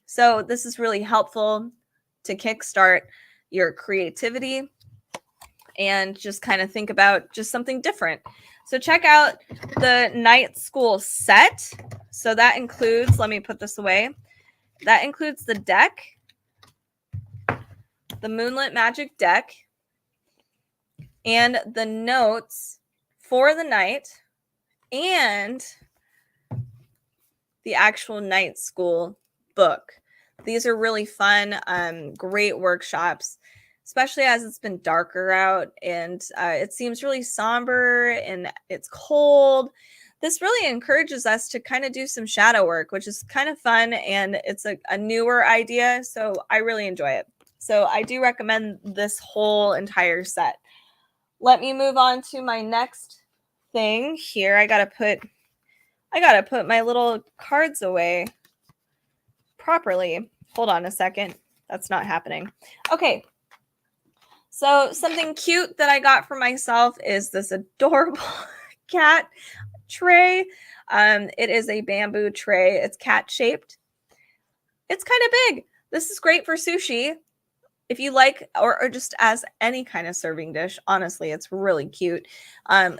So this is really helpful to kickstart your creativity and just kind of think about just something different. So check out the Night School set. So that includes, let me put this away. That includes the deck, the Moonlit Magic deck, and the notes for the night, and the actual Night School book. These are really fun, great workshops, especially as it's been darker out and it seems really somber and it's cold. This really encourages us to kind of do some shadow work, which is kind of fun, and it's a newer idea, so I really enjoy it. So I do recommend this whole entire set. Let me move on to my next thing here. I gotta put my little cards away properly. Hold on a second. That's not happening. Okay. So something cute that I got for myself is this adorable cat tray. It is a bamboo tray. It's cat shaped. It's kind of big. This is great for sushi. if you like, or just as any kind of serving dish, honestly, it's really cute.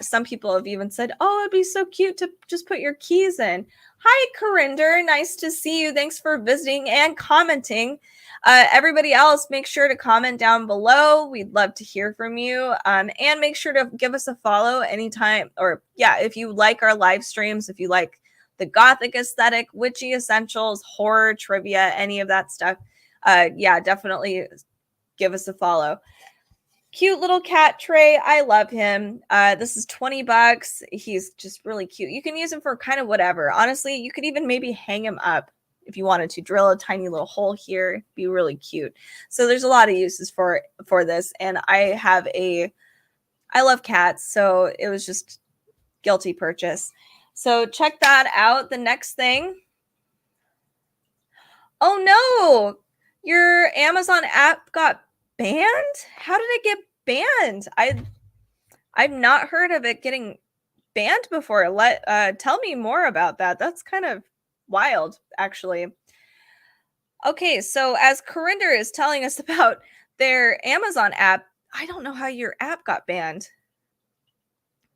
Some people have even said, oh, it'd be so cute to just put your keys in. Hi, Corinder. Nice to see you. Thanks for visiting and commenting. Everybody else, make sure to comment down below. We'd love to hear from you. And make sure to give us a follow anytime. Or yeah, if you like our live streams, if you like the Gothic aesthetic, witchy essentials, horror, trivia, any of that stuff, yeah, definitely give us a follow. Cute little cat Trey. I love him. This is $20. He's just really cute. You can use him for kind of whatever. Honestly, you could even maybe hang him up if you wanted to. Drill a tiny little hole here. Be really cute. So there's a lot of uses for this. And I love cats. So it was just guilty purchase. So check that out. The next thing. Oh no, your Amazon app got banned? How did it get banned? I've not heard of it getting banned before. Tell me more about that. That's kind of wild, actually. Okay, so as Corinder is telling us about their Amazon app, I don't know how your app got banned.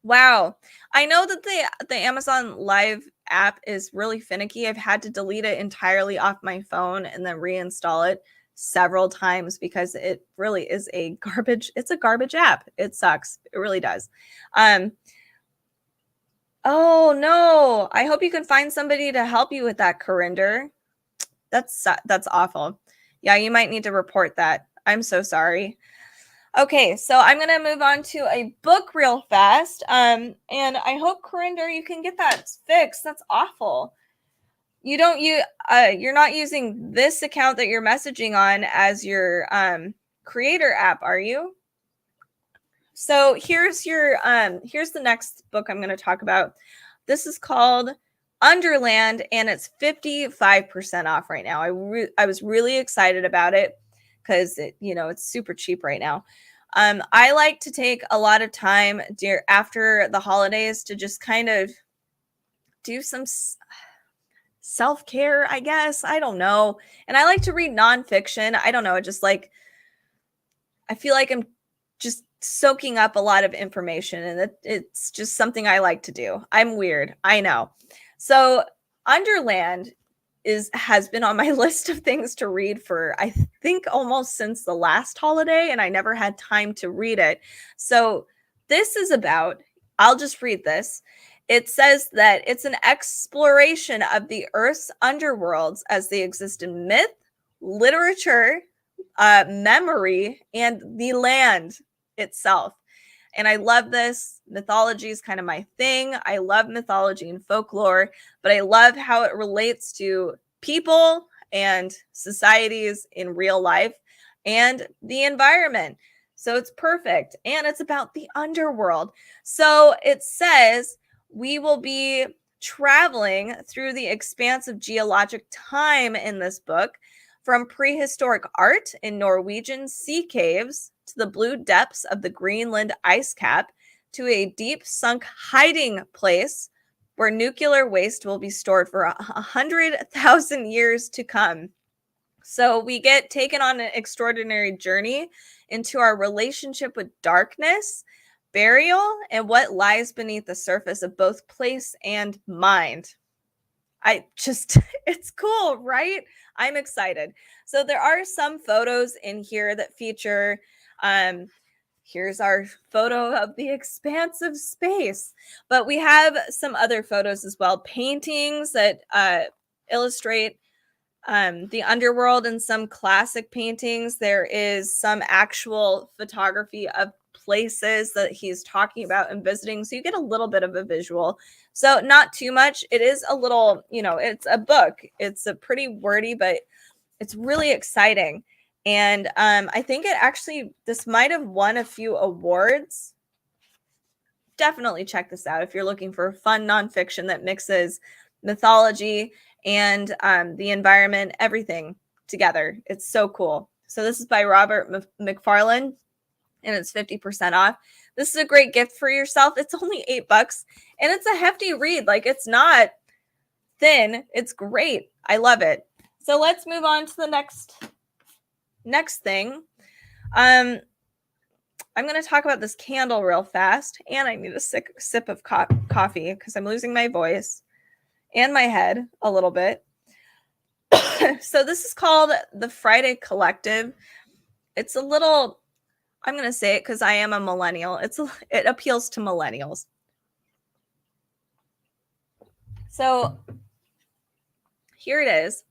Wow. I know that the Amazon Live app is really finicky. I've had to delete it entirely off my phone and then reinstall it several times because it really is it's a garbage app. It sucks. It really does. Oh no. I hope you can find somebody to help you with that, Corinder. That's awful. Yeah, you might need to report that. I'm so sorry. Okay, so I'm going to move on to a book real fast. And I hope, Corinder, you can get that fixed. That's awful. You're not using this account that you're messaging on as your creator app, are you? So here's the next book I'm going to talk about. This is called Underland, and it's 55% off right now. I was really excited about it because it's super cheap right now. I like to take a lot of time after the holidays to just kind of do some self-care, I guess. I don't know. And I like to read nonfiction. I don't know. I feel like I'm just soaking up a lot of information, and it's just something I like to do. I'm weird. I know. So Underland has been on my list of things to read for, I think, almost since the last holiday, and I never had time to read it. So this is about, I'll just read this. It says that it's an exploration of the Earth's underworlds as they exist in myth, literature, memory, and the land itself. And I love this. Mythology is kind of my thing. I love mythology and folklore, but I love how it relates to people and societies in real life and the environment. So it's perfect. And it's about the underworld. So it says we will be traveling through the expanse of geologic time in this book, from prehistoric art in Norwegian sea caves to the blue depths of the Greenland ice cap, to a deep sunk hiding place where nuclear waste will be stored for 100,000 years to come. So we get taken on an extraordinary journey into our relationship with darkness, burial, and what lies beneath the surface of both place and mind. It's cool, right? I'm excited. So there are some photos in here that feature, here's our photo of the expansive space, but we have some other photos as well, paintings that illustrate the underworld, and some classic paintings. There is some actual photography of places that he's talking about and visiting, so you get a little bit of a visual. So not too much. It is a little, it's a book. It's a pretty wordy, but it's really exciting. And I think this might have won a few awards. Definitely check this out if you're looking for fun nonfiction that mixes mythology and the environment, everything together. It's so cool. So this is by Robert McFarlane, and it's 50% off. This is a great gift for yourself. It's only $8, and it's a hefty read. Like, it's not thin. It's great. I love it. So let's move on to the next thing. I'm going to talk about this candle real fast, and I need a sip of coffee because I'm losing my voice and my head a little bit. So this is called the Friday Collective. It's a little, I'm going to say it because I am a millennial. It appeals to millennials. So here it is.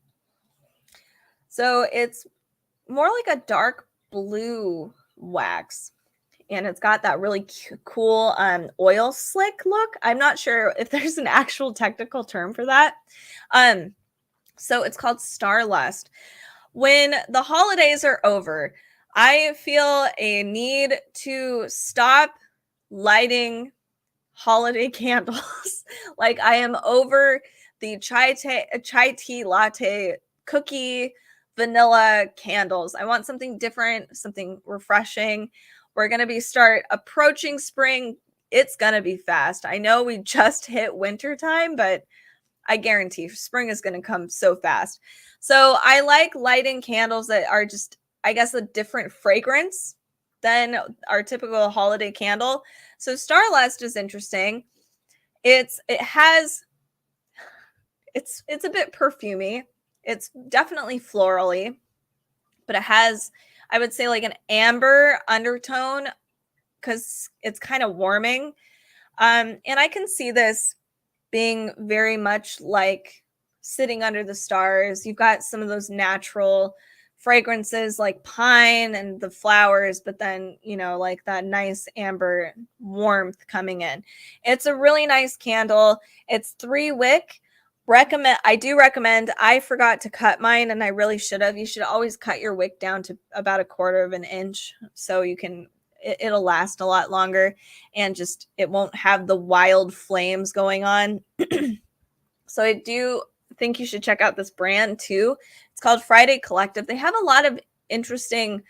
So it's more like a dark blue wax, and it's got that really cool oil slick look. I'm not sure if there's an actual technical term for that. So it's called Starlust. When the holidays are over, I feel a need to stop lighting holiday candles. Like, I am over the chai tea latte cookie vanilla candles. I want something different, something refreshing. We're going to start approaching spring. It's going to be fast. I know we just hit winter time, but I guarantee spring is going to come so fast. So I like lighting candles that are just, I guess, a different fragrance than our typical holiday candle. So Starlust is interesting. It's a bit perfumey. It's definitely florally, but it has, I would say, like an amber undertone because it's kind of warming. And I can see this being very much like sitting under the stars. You've got some of those natural fragrances like pine and the flowers, but then, like that nice amber warmth coming in. It's a really nice candle. It's 3 wick. I do recommend. I forgot to cut mine, and I really should have. You should always cut your wick down to about 1/4 of an inch so you can it'll last a lot longer, and just it won't have the wild flames going on. So I do think you should check out this brand too. It's called Friday Collective. They have a lot of interesting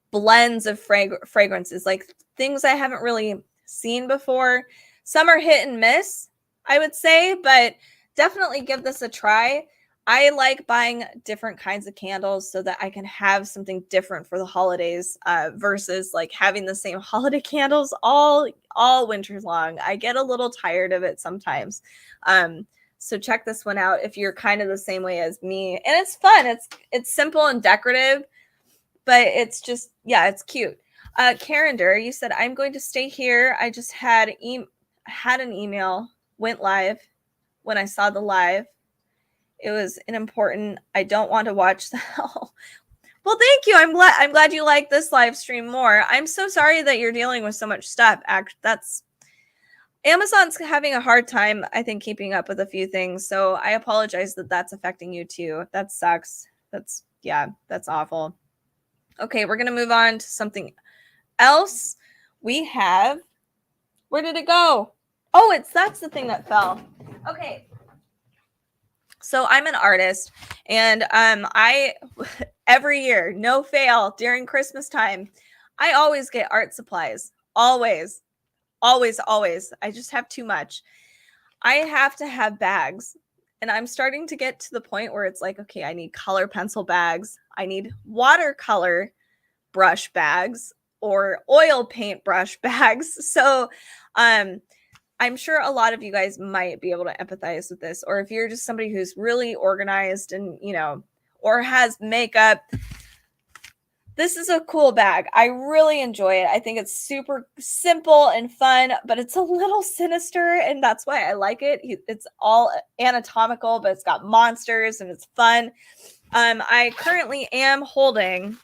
blends of fragrances, like things I haven't really seen before. Some are hit and miss, I would say, but definitely give this a try. I like buying different kinds of candles so that I can have something different for the holidays versus like having the same holiday candles all winter long. I get a little tired of it sometimes. So check this one out if you're kind of the same way as me. And it's fun. It's simple and decorative, but it's just, yeah, it's cute. Carender, you said, I'm going to stay here. I just had an email, went live when I saw the live. It was an important, I don't want to watch that. Well, thank you. I'm glad you like this live stream more. I'm so sorry that you're dealing with so much stuff. That's Amazon's having a hard time, I think, keeping up with a few things. So I apologize that that's affecting you too. That sucks. That's awful. Okay, we're going to move on to something else. We have, where did it go? Oh, that's the thing that fell. Okay. So I'm an artist, and I every year, no fail, during Christmas time, I always get art supplies. Always. I just have too much. I have to have bags, and I'm starting to get to the point where it's like, okay, I need color pencil bags. I need watercolor brush bags or oil paint brush bags. So, I'm sure a lot of you guys might be able to empathize with this, or if you're just somebody who's really organized and, or has makeup, this is a cool bag. I really enjoy it. I think it's super simple and fun, but it's a little sinister, and that's why I like it. It's all anatomical, but it's got monsters and it's fun. I currently am holding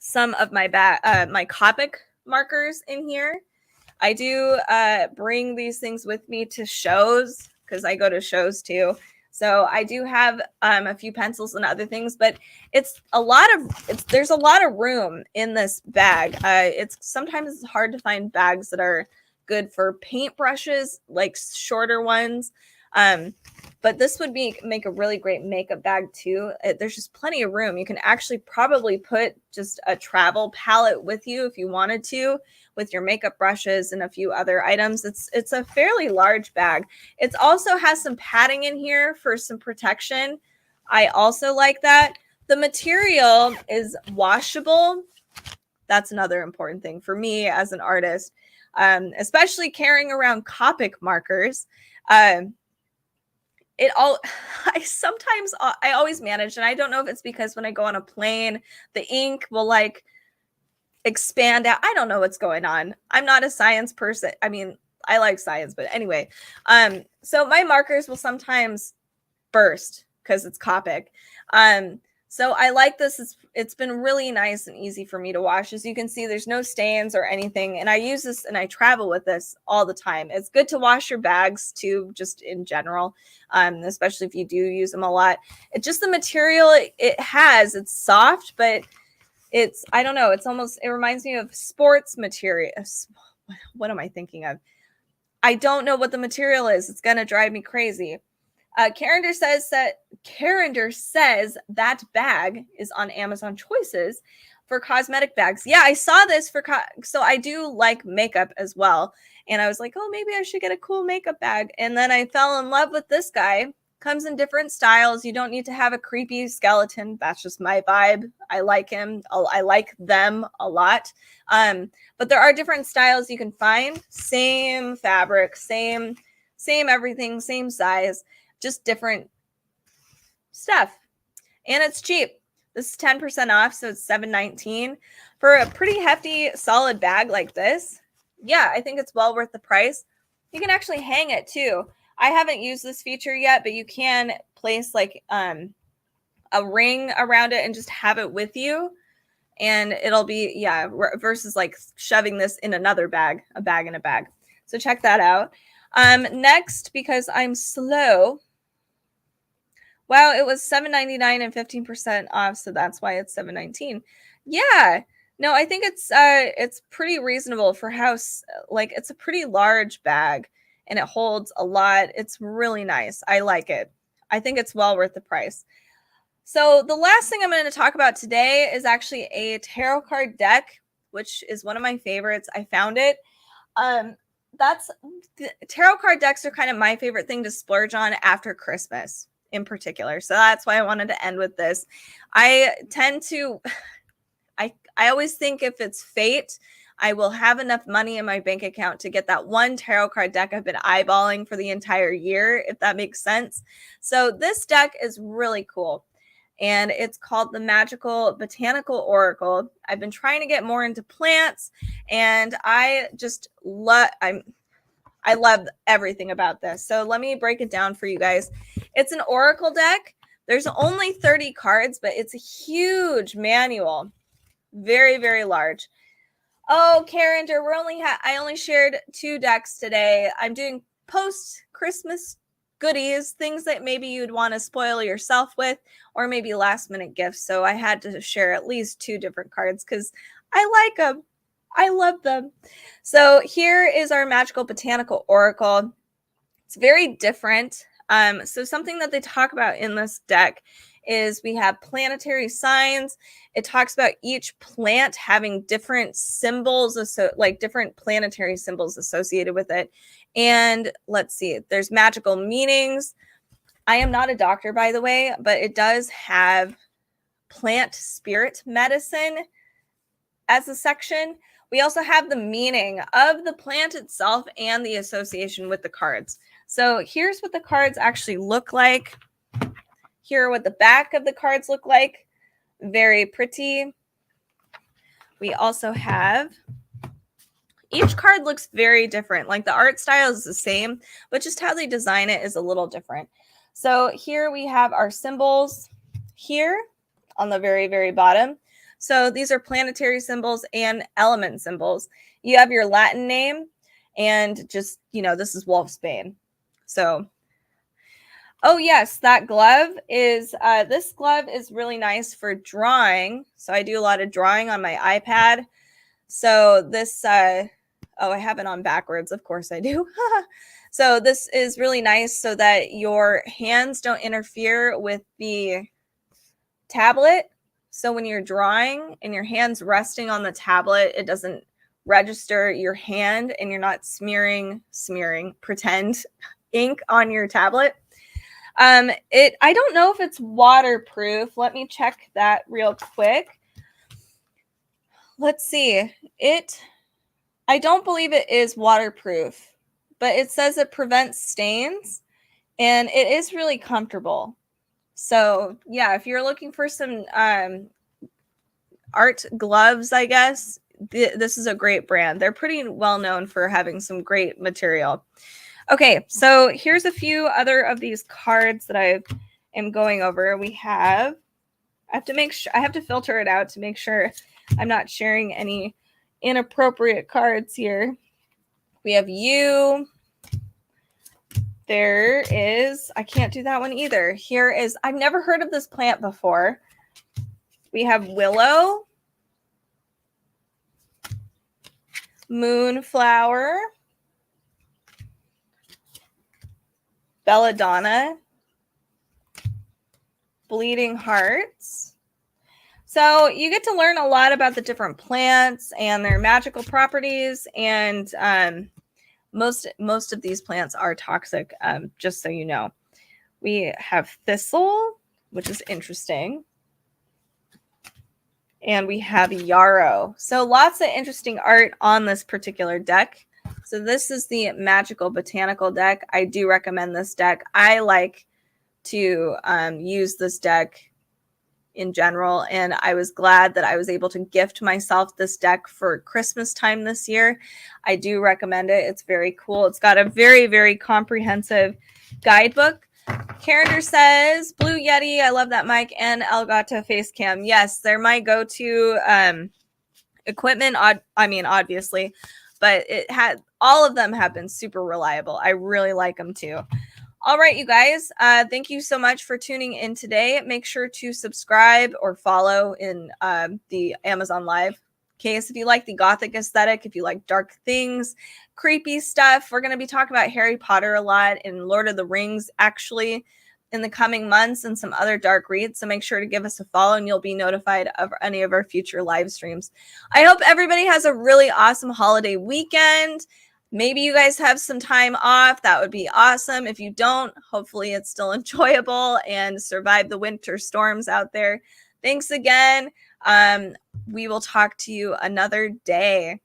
some of my my Copic markers in here. I do bring these things with me to shows because I go to shows too. So I do have a few pencils and other things, but there's a lot of room in this bag. It's sometimes hard to find bags that are good for paintbrushes, like shorter ones. But this would make a really great makeup bag too. There's just plenty of room. You can actually probably put just a travel palette with you if you wanted to, with your makeup brushes and a few other items. It's a fairly large bag. It also has some padding in here for some protection. I also like that. The material is washable. That's another important thing for me as an artist, especially carrying around Copic markers. It all I always manage, and I don't know if it's because when I go on a plane, the ink will like expand out. I don't know what's going on. I'm not a science person. I mean, I like science, but anyway. So my markers will sometimes burst because it's Copic. So I like this. It's been really nice and easy for me to wash. As you can see, there's no stains or anything. And I use this and I travel with this all the time. It's good to wash your bags too, just in general, especially if you do use them a lot. It's just the material it has. It's soft, but I don't know. It reminds me of sports material. What am I thinking of? I don't know what the material is. It's going to drive me crazy. Carender says that bag is on Amazon Choices for cosmetic bags. Yeah, I saw this so I do like makeup as well. And I was like, oh, maybe I should get a cool makeup bag. And then I fell in love with this guy. Comes in different styles. You don't need to have a creepy skeleton. That's just my vibe. I like him. I like them a lot. But there are different styles you can find. Same fabric, same everything, same size, just different stuff. And it's cheap. This is 10% off, so it's $7.19 for a pretty hefty, solid bag like this. Yeah, I think it's well worth the price. You can actually hang it too. I haven't used this feature yet, but you can place like a ring around it and just have it with you. And it'll be, yeah, versus like shoving this in another bag, a bag in a bag. So check that out. Next, because I'm slow. Wow, it was $7.99 and 15% off, so that's why it's $7.19. Yeah. No, I think it's pretty reasonable for how like it's a pretty large bag and it holds a lot. It's really nice. I like it. I think it's well worth the price. So the last thing I'm going to talk about today is actually a tarot card deck, which is one of my favorites. I found it. Tarot card decks are kind of my favorite thing to splurge on after Christmas in particular. So that's why I wanted to end with this. I always think if it's fate, I will have enough money in my bank account to get that one tarot card deck I've been eyeballing for the entire year, if that makes sense. So this deck is really cool. And it's called the Magical Botanical Oracle. I've been trying to get more into plants, and I just love everything about this. So let me break it down for you guys. It's an oracle deck. There's only 30 cards, but it's a huge manual. Very, very large. Oh, Carender, I only shared 2 decks today. I'm doing post-Christmas goodies, things that maybe you'd want to spoil yourself with, or maybe last-minute gifts. So I had to share at least 2 different cards because I like them. I love them. So here is our Magical Botanical Oracle. It's very different. So something that they talk about in this deck is we have planetary signs. It talks about each plant having different symbols, like different planetary symbols associated with it. And let's see, there's magical meanings. I am not a doctor, by the way, but it does have plant spirit medicine as a section. We also have the meaning of the plant itself and the association with the cards. So here's what the cards actually look like. Here are what the back of the cards look like. Very pretty. We also have, each card looks very different. Like the art style is the same, but just how they design it is a little different. So here we have our symbols here on the very, very bottom. So these are planetary symbols and element symbols. You have your Latin name and just, this is Wolfsbane. So, oh yes, that glove is, this glove is really nice for drawing. So I do a lot of drawing on my iPad. So this, I have it on backwards. Of course I do. So this is really nice so that your hands don't interfere with the tablet. So when you're drawing and your hand's resting on the tablet, it doesn't register your hand and you're not smearing pretend ink on your tablet. I don't know if it's waterproof. Let me check that real quick. Let's see. I don't believe it is waterproof, but it says it prevents stains and it is really comfortable. So yeah, if you're looking for some art gloves, I guess, this is a great brand. They're pretty well known for having some great material. Okay, so here's a few other of these cards that I am going over. We have, I have to make sure, I have to filter it out to make sure I'm not sharing any inappropriate cards here. We have you. There is, I can't do that one either. Here is, I've never heard of this plant before. We have willow, moonflower, belladonna, bleeding hearts. So you get to learn a lot about the different plants and their magical properties. And most of these plants are toxic, just so you know. We have thistle, which is interesting. And we have yarrow. So lots of interesting art on this particular deck. So this is the Magical Botanical deck. I do recommend this deck. I like to use this deck in general, and I was glad that I was able to gift myself this deck for Christmas time this year. I do recommend it. It's very cool. It's got a very, very comprehensive guidebook. Carender says, Blue Yeti, I love that mic, and Elgato face cam. Yes, they're my go-to equipment, obviously, but all of them have been super reliable. I really like them too. All right, you guys, thank you so much for tuning in today. Make sure to subscribe or follow in the Amazon Live case if you like the gothic aesthetic, if you like dark things, creepy stuff. We're going to be talking about Harry Potter a lot and Lord of the Rings, actually, in the coming months, and some other dark reads. So make sure to give us a follow and you'll be notified of any of our future live streams. I hope everybody has a really awesome holiday weekend. Maybe you guys have some time off. That would be awesome. If you don't, hopefully it's still enjoyable and survive the winter storms out there. Thanks again. We will talk to you another day.